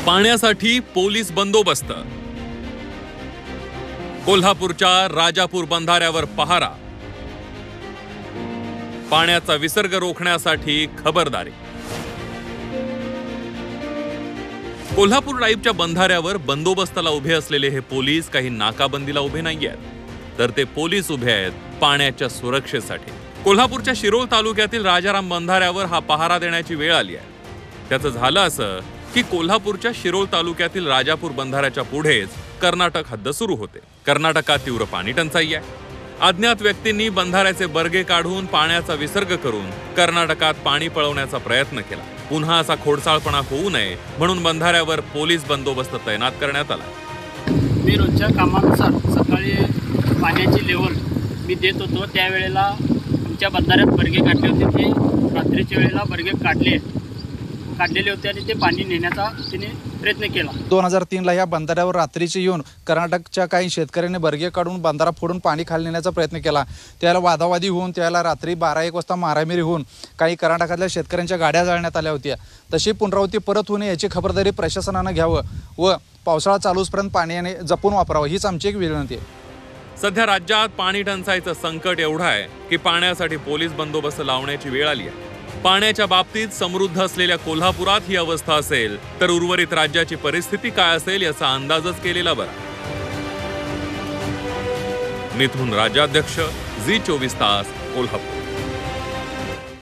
पाण्यासाठी पोलीस बंदोबस्त। कोल्हापूरच्या राजापूर बंधाऱ्यावर पहारा। पाण्याचा विसर्ग रोखण्यासाठी खबरदारी। कोल्हापूर लाईव्हच्या बंधाऱ्यावर बंदोबस्ताला उभे असलेले हे पोलीस काही नाकाबंदीला उभे नाहीयेत, तर ते पोलीस उभे आहेत पाण्याच्या सुरक्षेसाठी। कोल्हापूरच्या शिरोळ तालुक्यातील राजाराम बंधाऱ्यावर हा पहारा देण्याची वेळ आली आहे। त्याचं झालं असं की कोल्हापूरच्या शिरोळ तालुक्यातील राजापूर बंधाऱ्याच्या पुढेच कर्नाटक हद्द सुरू होते। कर्नाटकात तीव्र पाणी टंचाई आहे। अज्ञात व्यक्तींनी बंधाऱ्याचे बर्गे काढून पाण्याचा विसर्ग करून कर्नाटकात पाणी पळवण्याचा प्रयत्न केला। पुन्हा असा खोडसाळपणा होऊ नये म्हणून बंधाऱ्यावर पोलीस बंदोबस्त तैनात करण्यात आला। मी रोजच्या कामानुसार सकाळी पाण्याची लेवल मी देत होतो, त्यावेळेला आमच्या बंधाऱ्यात बर्गे काढले होते। ते रात्रीच्या वेळेला बर्गे काढलेले होते आणि ते पाणी नेण्याचा तिने प्रयत्न केला। 2003ला या बंधाऱ्यावर रात्रीचे येऊन कर्नाटकच्या काही शेतकऱ्यांनी बर्गे काढून बंधारा फोडून पाणी खाली नेण्याचा प्रयत्न केला। त्याला वादावादी होऊन त्याला रात्री 12-1 वाजता मारामारी होऊन काही कर्नाटकातल्या शेतकऱ्यांच्या गाड्या जाळण्यात आल्या होत्या। तशी पुनरावृत्ती परत होणे याची खबरदारी प्रशासनाने घ्यावं व पावसाळा चालूसपर्यंत पाण्याने जपून वापरावं हीच आमची एक विनंती आहे। सध्या राज्यात पाणी टंचाईचं संकट एवढं आहे की पाण्यासाठी पोलीस बंदोबस्त लावण्याची वेळ आली आहे। पाण्याच्या बाबतीत समृद्ध असलेल्या कोल्हापुरात ही अवस्था असेल तर उर्वरित राज्याची परिस्थिती काय असेल याचा अंदाजच केलेला बरा। मिथुन राज्याध्यक्ष, झी 24 तास, कोल्हापूर।